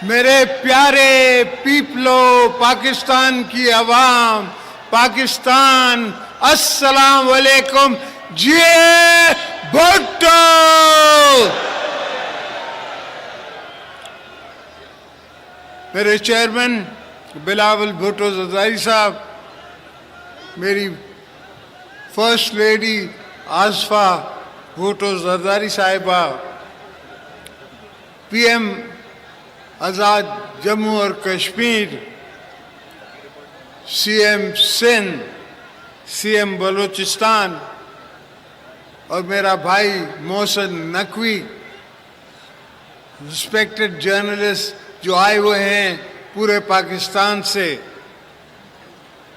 میرے پیارے پیپلو، پاکستان کی عوام، پاکستان، السلام علیکم، جی بھٹو۔ میرے چیئرمین بلاول بھٹو زرداری صاحب، میری فرسٹ لیڈی آصفہ بھٹو زرداری صاحبہ، پی ایم آزاد جموں اور Kashmir, C M Sindh, C M Balochistan, اور میرا بھائی محسن نقوی، رسپیکٹڈ جرنلسٹ جو آئے ہوئے ہیں پورے پاکستان سے،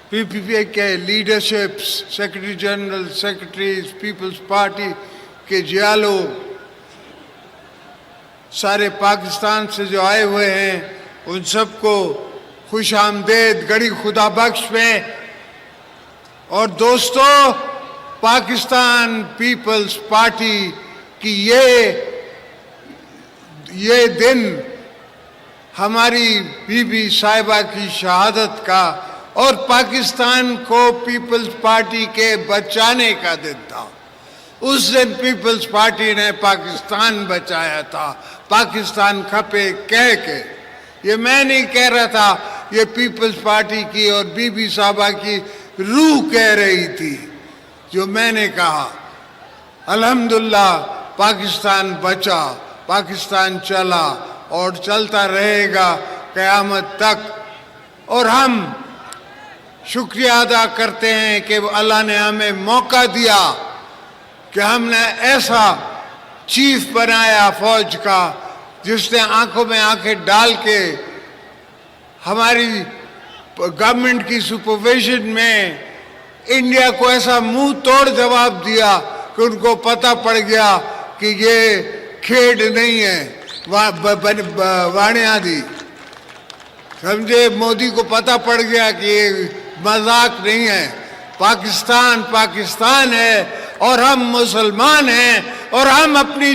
پی پی پی کے leadership, secretary general, secretaries, Peoples Party کے جیالو، سارے پاکستان سے جو آئے ہوئے ہیں ان سب کو خوش آمدید گڑی خدا بخش میں۔ اور دوستو، پاکستان پیپلز پارٹی کی یہ دن ہماری بی بی صاحبہ کی شہادت کا اور پاکستان کو پیپلز پارٹی کے بچانے کا دن تھا۔ اس دن پیپلز پارٹی نے پاکستان بچایا تھا، پاکستان کھپے کہہ کے۔ یہ میں نہیں کہہ رہا تھا، یہ پیپلز پارٹی کی اور بی بی صاحبہ کی روح کہہ رہی تھی جو میں نے کہا۔ الحمدللہ پاکستان بچا، پاکستان چلا اور چلتا رہے گا قیامت تک۔ اور ہم شکریہ ادا کرتے ہیں کہ اللہ نے ہمیں موقع دیا کہ ہم نے ایسا چیف بنایا فوج کا جس نے آنکھوں میں آنکھیں ڈال کے ہماری گورنمنٹ کی سپرویژن میں انڈیا کو ایسا منہ توڑ جواب دیا کہ ان کو پتہ پڑ گیا کہ یہ کھیڈ نہیں ہے، وانیا دی سمجھے۔ مودی کو پتہ پڑ گیا کہ یہ مذاق نہیں ہے، پاکستان پاکستان ہے اور ہم مسلمان ہیں اور ہم اپنی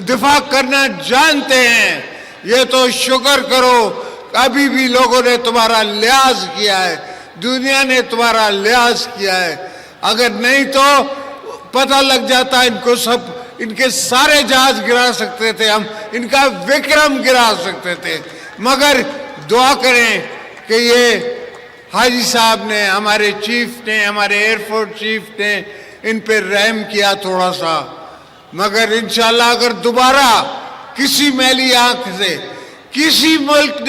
دفاع کرنا جانتے ہیں۔ یہ تو شکر کرو ابھی بھی لوگوں نے تمہارا لحاظ کیا ہے، دنیا نے تمہارا لحاظ کیا ہے، اگر نہیں تو پتہ لگ جاتا ان کو سب، ان کے سارے جہاز گرا سکتے تھے ہم، ان کا وکرم گرا سکتے تھے۔ مگر دعا کریں کہ یہ حاجی صاحب نے، ہمارے چیف نے، ہمارے ایئر فورس چیف نے ان پہ رحم کیا تھوڑا سا۔ مگر انشاءاللہ اگر دوبارہ کسی میلی آنکھ سے کسی ملک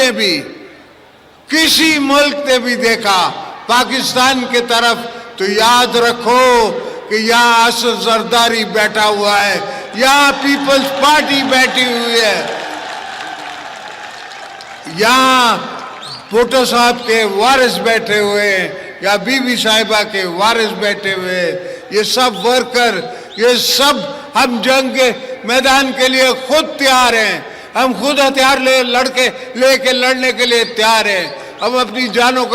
نے بھی دیکھا پاکستان کے طرف تو یاد رکھو کہ یہاں اسد زرداری بیٹھا ہوا ہے، یہاں پیپلز پارٹی بیٹھی ہوئی ہے، یہاں بھٹو صاحب کے وارث بیٹھے ہوئے ہیں یا بی بی صاحبہ کے وارث بیٹھے ہوئے ہیں۔ یہ سب ورکر، یہ سب ہم جنگ کے میدان کے لیے خود تیار ہیں، ہم خود ہتھیار لے کے لڑنے کے لیے تیار ہیں، ہم اپنی جانوں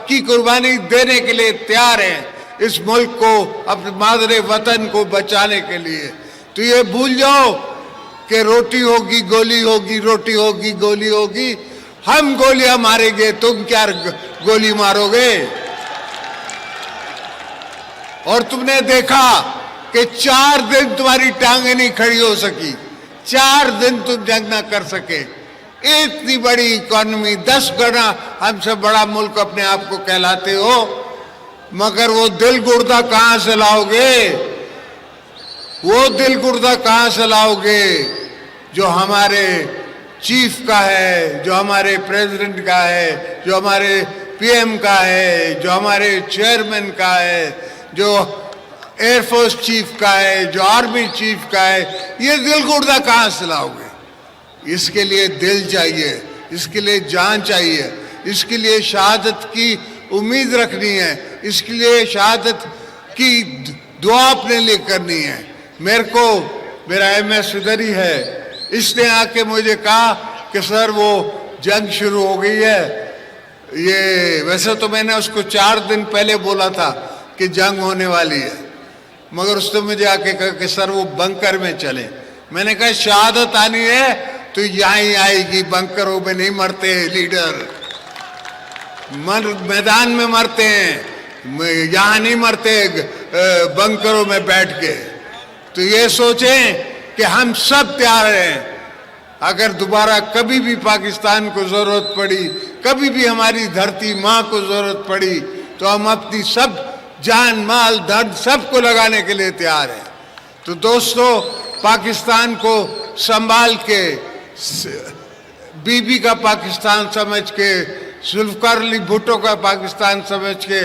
کی قربانی دینے کے لیے تیار ہیں اس ملک کو، اپنے مادر وطن کو بچانے کے لیے۔ تو یہ بھول جاؤ کہ روٹی ہوگی گولی ہوگی، روٹی ہوگی گولی ہوگی، ہم گولیاں ماریں گے، تم کیا گولی مارو گے؟ اور تم نے دیکھا کہ 4 دن تمہاری ٹانگیں نہیں کھڑی ہو سکی، 4 دن تم جنگ نہ کر سکے۔ اتنی بڑی اکانومی، 10 گنا ہم سے بڑا ملک اپنے آپ کو کہلاتے ہو، مگر وہ دل گردہ کہاں سے لاؤ گے؟ وہ دل گردہ کہاں سے لاؤ گے جو ہمارے چیف کا ہے، جو ہمارے پریزیڈنٹ کا ہے، جو ہمارے پی ایم کا ہے، جو ہمارے چیئرمین کا ہے، جو ایئر فورس چیف کا ہے، جو آرمی چیف کا ہے؟ یہ دل گردہ کہاں سے لاؤ گے؟ اس کے لیے دل چاہیے، اس کے لیے جان چاہیے، اس کے لیے شہادت کی امید رکھنی ہے، اس کے لیے شہادت کی دعا اپنے لیے کرنی ہے۔ میرا ایم ایس ادھری ہے، اس نے آ کے مجھے کہا کہ سر وہ جنگ شروع ہو گئی ہے۔ یہ ویسے تو میں نے اس کو 4 دن پہلے بولا تھا کہ جنگ ہونے والی ہے، مگر اس نے مجھے آ کے کہا کہ سر وہ بنکر میں چلیں۔ میں نے کہا شہادت آنی ہے تو یہاں ہی آئے گی. بنکروں میں نہیں مرتے لیڈر, میدان میں مرتے ہیں, یہاں نہیں مرتے بنکروں میں بیٹھ کے. تو یہ سوچیں کہ ہم سب تیار ہیں, اگر دوبارہ کبھی بھی پاکستان کو ضرورت پڑی, کبھی بھی ہماری دھرتی ماں کو ضرورت پڑی, تو ہم اپنی سب جان مال دھن سب کو لگانے کے لیے تیار ہیں. تو دوستو, پاکستان کو سنبھال کے, بی بی کا پاکستان سمجھ کے, ذوالفقار علی بھٹو کا پاکستان سمجھ کے,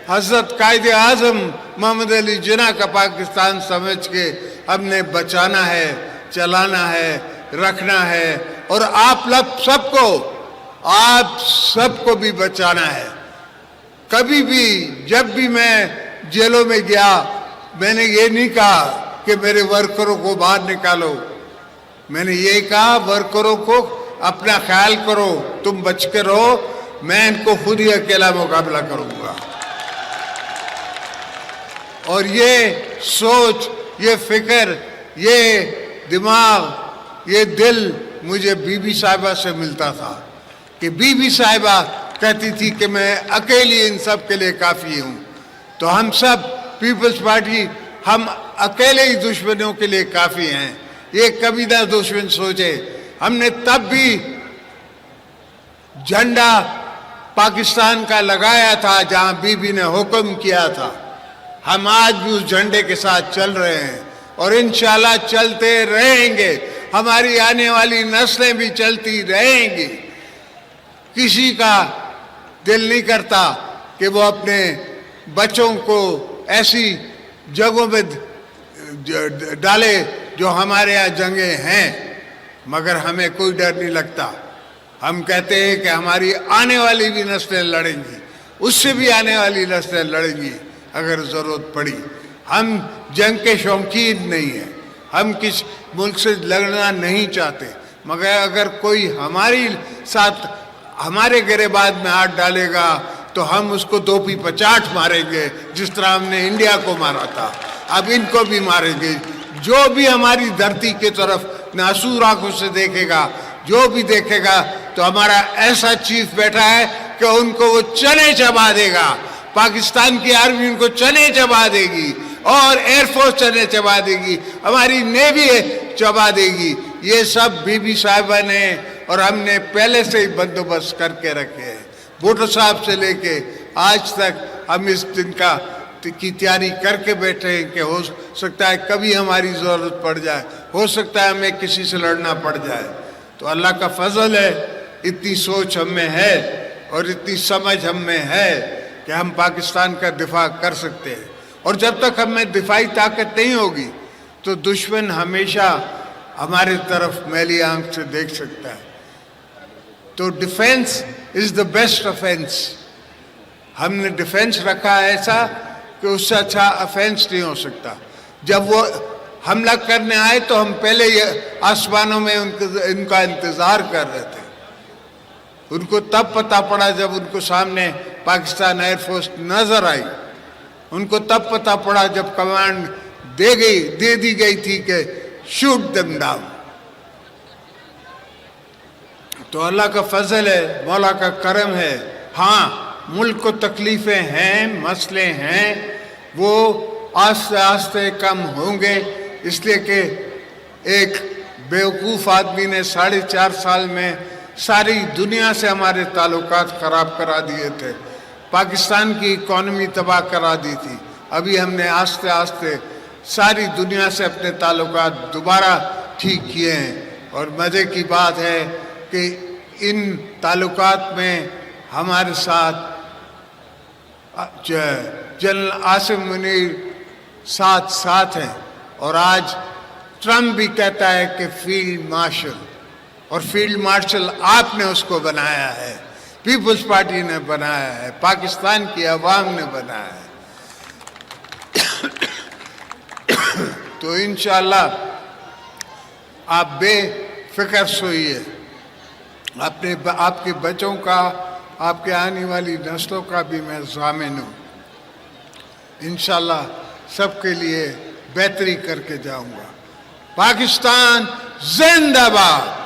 حضرت قائد اعظم محمد علی جناح کا پاکستان سمجھ کے ہم نے بچانا ہے, چلانا ہے, رکھنا ہے. اور آپ سب کو بھی بچانا ہے. کبھی بھی جب بھی میں جیلوں میں گیا, میں نے یہ نہیں کہا کہ میرے ورکروں کو باہر نکالو. میں نے یہ کہا ورکروں کو اپنا خیال کرو, تم بچ کے رہو, میں ان کو خود ہی اکیلا مقابلہ کروں گا. اور یہ سوچ, یہ فکر, یہ دماغ, یہ دل مجھے بی بی صاحبہ سے ملتا تھا, کہ بی بی صاحبہ کہتی تھی کہ میں اکیلی ان سب کے لیے کافی ہوں. تو ہم سب پیپلز پارٹی, ہم اکیلے ہی دشمنوں کے لیے کافی ہیں. یہ کبھی نہ دشمن سوچے. ہم نے تب بھی جھنڈا پاکستان کا لگایا تھا جہاں بی بی نے حکم کیا تھا. ہم آج بھی اس جھنڈے کے ساتھ چل رہے ہیں, اور انشاءاللہ چلتے رہیں گے. ہماری آنے والی نسلیں بھی چلتی رہیں گی. کسی کا دل نہیں کرتا کہ وہ اپنے بچوں کو ایسی جگہوں میں ڈالے جو ہمارے ہاں جنگیں ہیں, مگر ہمیں کوئی ڈر نہیں لگتا. ہم کہتے ہیں کہ ہماری آنے والی بھی نسلیں لڑیں گی, اس سے بھی آنے والی نسلیں لڑیں گی اگر ضرورت پڑی. ہم جنگ کے شوقین نہیں ہیں, ہم کس ملک سے لڑنا نہیں چاہتے, مگر اگر کوئی ہماری ساتھ ہمارے گریبان میں ہاتھ ڈالے گا تو ہم اس کو 2 50 ماریں گے, جس طرح ہم نے انڈیا کو مارا تھا. اب ان کو بھی ماریں گے. جو بھی ہماری دھرتی کی طرف ناسور آنکھوں سے دیکھے گا, جو بھی دیکھے گا, تو ہمارا ایسا چیف بیٹھا ہے کہ ان کو وہ چنے چبا دے گا. پاکستان کی آرمی ان کو چنے چبا دے گی, اور ایئر فورس چنے چبا دے گی, ہماری نیوی چبا دے گی. یہ سب بی بی صاحبہ نے اور ہم نے پہلے سے ہی بندوبست کر کے رکھے ہیں. بھٹو صاحب سے لے کے آج تک ہم اس دن کی تیاری کر کے بیٹھے ہیں کہ ہو سکتا ہے کبھی ہماری ضرورت پڑ جائے, ہو سکتا ہے ہمیں کسی سے لڑنا پڑ جائے. تو اللہ کا فضل ہے, اتنی سوچ ہم میں ہے اور اتنی سمجھ ہم میں ہے کہ ہم پاکستان کا دفاع کر سکتے ہیں. اور جب تک ہم میں دفاعی طاقت نہیں ہوگی تو دشمن ہمیشہ ہمارے طرف میلی آنکھ سے دیکھ سکتا ہے. تو defence is the best offence. ہم نے ڈیفینس رکھا ایسا کہ اس سے اچھا افینس نہیں ہو سکتا. جب وہ حملہ کرنے آئے تو ہم پہلے آسمانوں میں ان کا انتظار کر رہے تھے. ان کو تب پتہ پڑا جب ان کو سامنے پاکستان ایئر فورس نظر آئی. ان کو تب پتہ پڑا جب کمانڈ دے دی گئی تھی کہ شوٹ دم ڈاؤن. تو اللہ کا فضل ہے, مولا کا کرم ہے. ہاں, ملک کو تکلیفیں ہیں, مسئلے ہیں, وہ آہستہ آہستہ کم ہوں گے, اس لیے کہ ایک بیوقوف آدمی نے 4.5 سال میں ساری دنیا سے ہمارے تعلقات خراب کرا دیے تھے. پاکستان کی اکانومی تباہ کرا دی تھی. ابھی ہم نے آہستہ آہستہ ساری دنیا سے اپنے تعلقات دوبارہ ٹھیک کیے ہیں. اور مزے کی بات ہے کہ ان تعلقات میں ہمارے ساتھ جنرل عاصم منیر ساتھ ہیں. اور آج ٹرمپ بھی کہتا ہے کہ فیلڈ مارشل, اور فیلڈ مارشل آپ نے اس کو بنایا ہے, پیپلز پارٹی نے بنایا ہے, پاکستان کی عوام نے بنایا ہے. تو انشاءاللہ آپ بے فکر سوئیے. آپ کے بچوں کا, آپ کے آنے والی نسلوں کا بھی میں ضامن ہوں. انشاءاللہ سب کے لیے بہتری کر کے جاؤں گا. پاکستان زندہ باد.